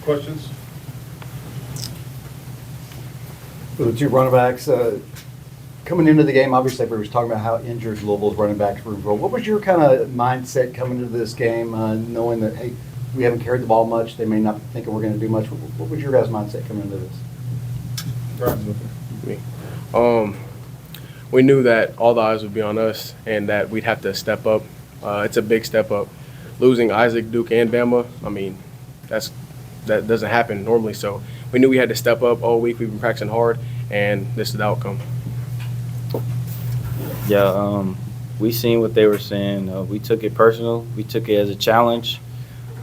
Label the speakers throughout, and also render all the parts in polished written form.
Speaker 1: Questions?
Speaker 2: For the two running backs, coming into the game, obviously everybody was talking about how injured Louisville's running backs were. What was your kind of mindset coming into this game, knowing that, hey, we haven't carried the ball much, they may not be thinking we're going to do much? What was your guys' mindset coming into this?
Speaker 3: We knew that all the eyes would be on us and that we'd have to step up. It's a big step up. Losing Isaac, Duke, and Bama, I mean, that doesn't happen normally. So we knew we had to step up all week. We've been practicing hard, and this is the outcome.
Speaker 4: Yeah, we seen what they were saying. We took it personal. We took it as a challenge.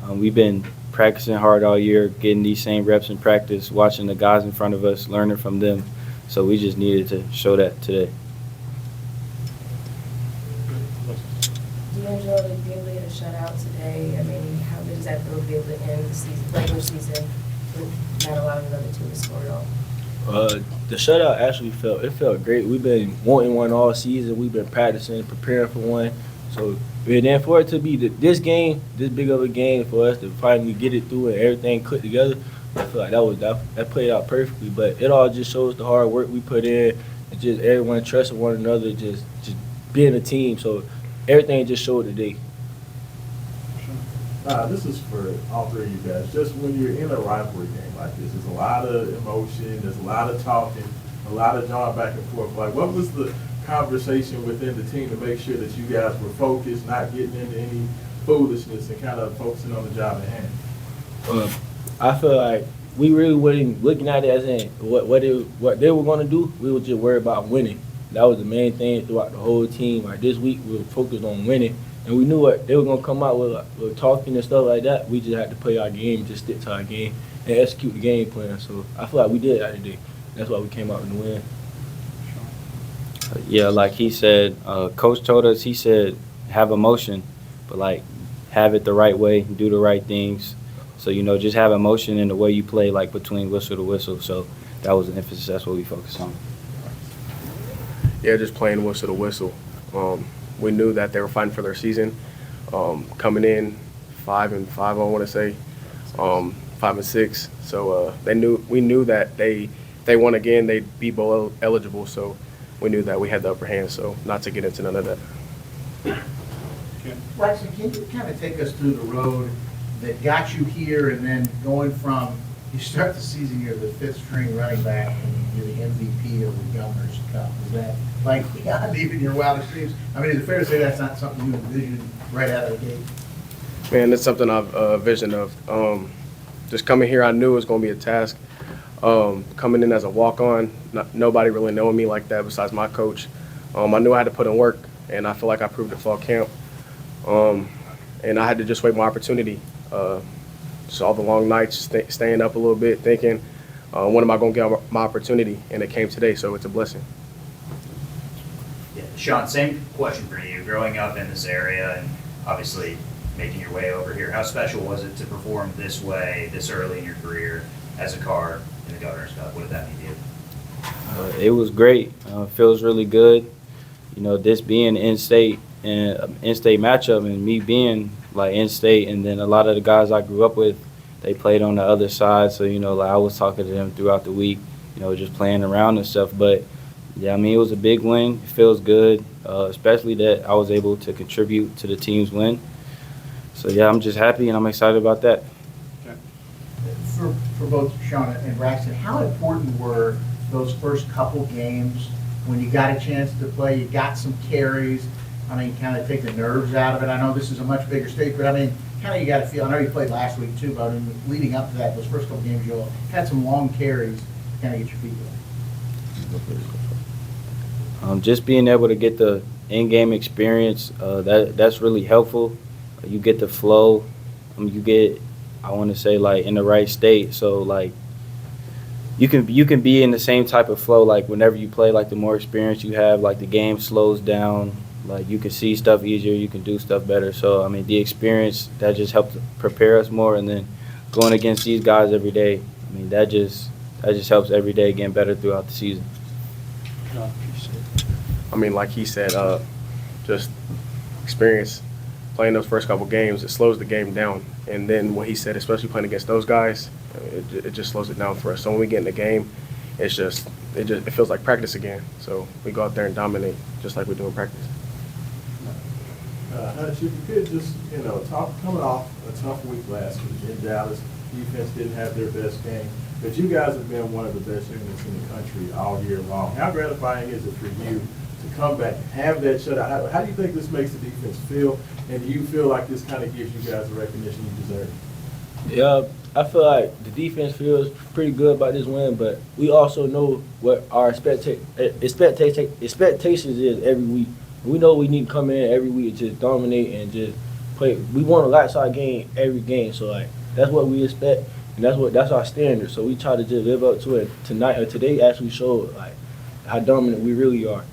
Speaker 4: We've been practicing hard all year, getting these same reps in practice, watching the guys in front of us, learning from them. So we just needed to show that today.
Speaker 5: Do you enjoy being able to get a shutout today? I mean, how good does that feel to be able to end the season, regular season, with not allowing another team to score at all?
Speaker 6: The shutout actually felt great. We've been wanting one all season. We've been practicing, preparing for one. So, and then for it to be this game, this big of a game, for us to finally get it through and everything clicked together, I feel like that played out perfectly. But it all just shows the hard work we put in and just everyone trusting one another, just being a team. So everything just showed today.
Speaker 1: This is for all three of you guys. Just when you're in a rivalry game like this, there's a lot of emotion, there's a lot of talking, a lot of jawing back and forth. Like, what was the conversation within the team to make sure that you guys were focused, not getting into any foolishness, and kind of focusing on the job at hand?
Speaker 6: I feel like we really weren't looking at it as in what they were going to do. We were just worried about winning. That was the main thing throughout the whole team. Like this week, we were focused on winning. And we knew what they were going to come out with talking and stuff like that. We just had to play our game, just stick to our game, and execute the game plan. So I feel like we did that today. That's why we came out and win.
Speaker 4: Yeah, like he said, Coach told us, he said, have emotion, but like have it the right way, do the right things. So, just have emotion in the way you play, like between whistle to whistle. So that was the emphasis. That's what we focused on.
Speaker 3: Yeah, just playing whistle to whistle. We knew that they were fighting for their season, coming in 5-5, I want to say, 5-6. So we knew that they won again, they'd be bowl eligible. So we knew that we had the upper hand. So not to get into none of that.
Speaker 7: Braxton, can you kind of take us through the road that got you here, and then going from you start the season, you're the fifth string running back, and you're the MVP of the Governor's Cup? Is that like beyond even your wildest dreams? I mean, is it fair to say that's not something you envisioned right out of the gate?
Speaker 3: Man, it's something I've visioned of. Just coming here, I knew it was going to be a task. Coming in as a walk-on, nobody really knowing me like that besides my coach. I knew I had to put in work, and I feel like I proved it fall camp. And I had to just wait my opportunity. Just all the long nights, staying up a little bit, thinking, when am I going to get my opportunity? And it came today, so it's a blessing.
Speaker 8: Yeah, Shaun, same question for you. Growing up in this area and obviously making your way over here, how special was it to perform this way this early in your career as a car in the Governor's Cup? What did that mean to you?
Speaker 4: It was great. Feels really good. This being in-state and in-state matchup, and me being like in-state, and then a lot of the guys I grew up with, they played on the other side. So like I was talking to them throughout the week, just playing around and stuff. But yeah, I mean, it was a big win. It feels good, especially that I was able to contribute to the team's win. So yeah, I'm just happy and I'm excited about that.
Speaker 7: For both Shaun and Braxton, how important were those first couple games when you got a chance to play, you got some carries? I mean, kind of take the nerves out of it. I know this is a much bigger stage, but I mean, kind of you got to feel, I know you played last week too, but I mean, leading up to that, those first couple games, you had some long carries to kind of get your feet wet.
Speaker 4: Just being able to get the in-game experience, that's really helpful. You get the flow. You get, I want to say, like in the right state. So like you can be in the same type of flow. Like whenever you play, like the more experience you have, like the game slows down. Like you can see stuff easier, you can do stuff better. So I mean, the experience that just helped prepare us more, and then going against these guys every day. I mean, that just helps every day getting better throughout the season.
Speaker 3: I mean, like he said, just experience. playing those first couple games, it slows the game down. And then what he said, especially playing against those guys, it just slows it down for us. So when we get in the game, it feels like practice again. So we go out there and dominate just like we do in practice.
Speaker 1: Hutch, if you could just, talk, coming off a tough week last week in Dallas, defense didn't have their best game, but you guys have been one of the best units in the country all year long. How gratifying is it for you to come back and have that shutout? How do you think this makes the defense feel, and do you feel like this kind of gives you guys the recognition you deserve?
Speaker 6: Yeah, I feel like the defense feels pretty good about this win, but we also know what our expectations is every week. We know we need to come in every week and just dominate and just play. We want a lights out game every game, so like that's what we expect, and that's our standard. So we try to just live up to it tonight. Or today actually showed like how dominant we really are.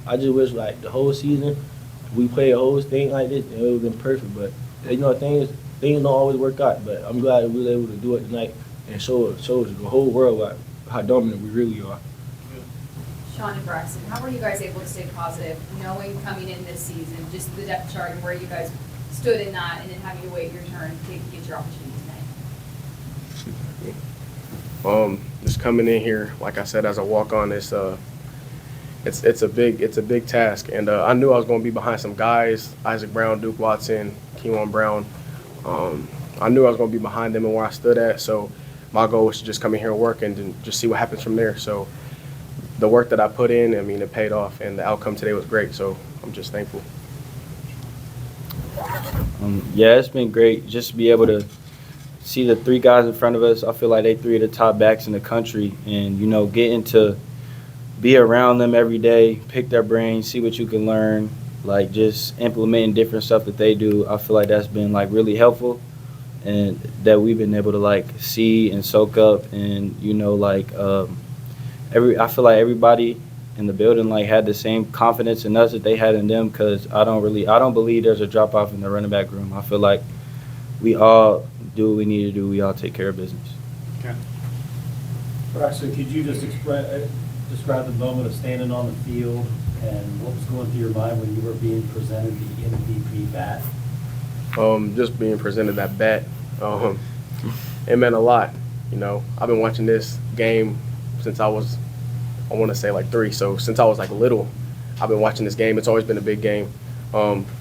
Speaker 6: I just wish like the whole season we played a whole thing like this, and it would have been perfect. But things don't always work out. But I'm glad that we were able to do it tonight and show the whole world like how dominant we really are.
Speaker 9: Shaun and Braxton, how were you guys able to stay positive, knowing coming in this season, just the depth chart and where you guys stood in that, and then having to wait your turn to get your opportunity tonight?
Speaker 3: Just coming in here, like I said, as a walk-on, it's a big task, and I knew I was going to be behind some guys, Isaac Brown, Duke Watson, Keewan Brown. I knew I was going to be behind them and where I stood at, so my goal was to just come in here and work and then just see what happens from there. So the work that I put in, it paid off, and the outcome today was great, so I'm just thankful.
Speaker 4: Yeah, it's been great just to be able to see the three guys in front of us. I feel like they three of the top backs in the country, and, getting to be around them every day, pick their brains, see what you can learn, like just implementing different stuff that they do. I feel like that's been like really helpful, and that we've been able to like see and soak up, and I feel like everybody in the building like had the same confidence in us that they had in them, because I don't believe there's a drop off in the running back room. I feel like we all do what we need to do. We all take care of business.
Speaker 2: Okay.
Speaker 10: Braxton, could you just describe the moment of standing on the field and what was going through your mind when you were being presented the MVP bat?
Speaker 3: Just being presented that bat, it meant a lot. I've been watching this game since I was, I want to say like 3. So since I was like little, I've been watching this game. It's always been a big game,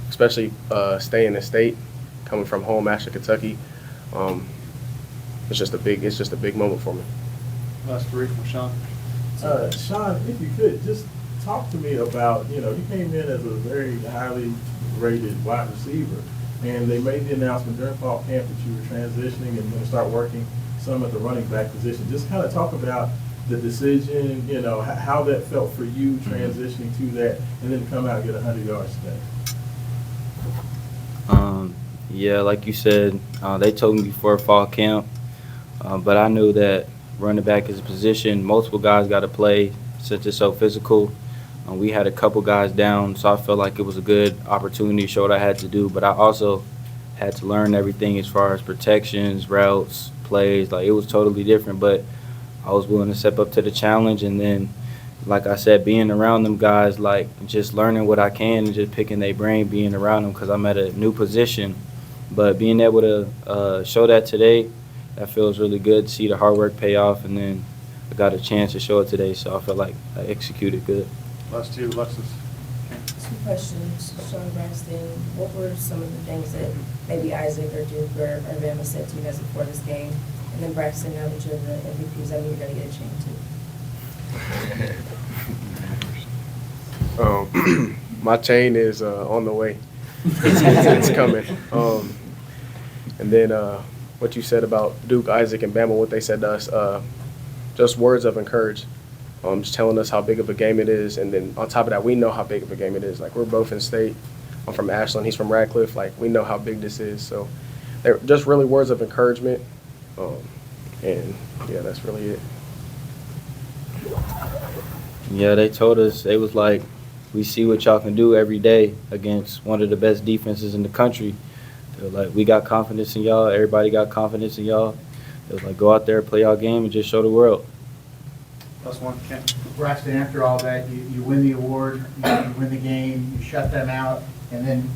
Speaker 3: especially staying in state, coming from home, Ashland, Kentucky. It's just a big moment for me.
Speaker 2: Last three from Shaun.
Speaker 1: Shaun, if you could, just talk to me about, you came in as a very highly rated wide receiver, and they made the announcement during fall camp that you were transitioning and going to start working some at the running back position. Just kind of talk about the decision, how that felt for you transitioning to that, and then come out and get 100 yards today.
Speaker 4: Yeah, like you said, they told me before fall camp, but I knew that running back is a position multiple guys got to play since it's so physical. We had a couple guys down, so I felt like it was a good opportunity to show what I had to do, but I also had to learn everything as far as protections, routes, plays. Like, it was totally different, but I was willing to step up to the challenge, and then, like I said, being around them guys, like just learning what I can and just picking their brain, being around them, because I'm at a new position. But being able to show that today, that feels really good to see the hard work pay off, and then I got a chance to show it today, so I feel like I executed good.
Speaker 2: Last two, Alexis.
Speaker 5: Two questions, Shaun, Braxton. What were some of the things that maybe Isaac or Duke or Bama said to you guys before this game? And then Braxton, now that you're the MVPs, I know you're going to get a chain too.
Speaker 3: My chain is on the way. It's coming. And then what you said about Duke, Isaac, and Bama, what they said to us, just words of encouragement. Just telling us how big of a game it is, and then on top of that, we know how big of a game it is. Like, we're both in state. I'm from Ashland, he's from Radcliffe. Like, we know how big this is. So they're just really words of encouragement, and yeah, that's really it.
Speaker 4: Yeah, they told us, they was like, we see what y'all can do every day against one of the best defenses in the country. They were like, we got confidence in y'all. Everybody got confidence in y'all. They was like, go out there, play y'all game, and just show the world.
Speaker 2: Last one, Ken.
Speaker 7: Braxton, after all that, you win the award, you win the game, you shut them out, and then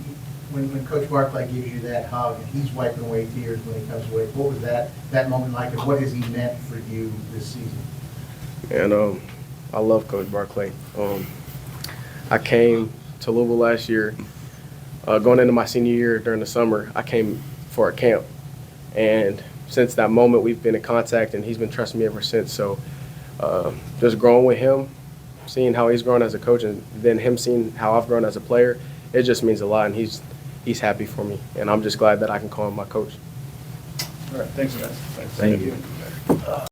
Speaker 7: when Coach Barclay gives you that hug and he's wiping away tears when he comes away, what was that moment like, and what has he meant for you this season?
Speaker 3: And I love Coach Barclay. I came to Louisville last year, going into my senior year during the summer. I came for a camp, and since that moment, we've been in contact, and he's been trusting me ever since. So just growing with him, seeing how he's grown as a coach, and then him seeing how I've grown as a player, it just means a lot, and he's happy for me, and I'm just glad that I can call him my coach.
Speaker 1: All right, thanks, guys.
Speaker 4: Thank you.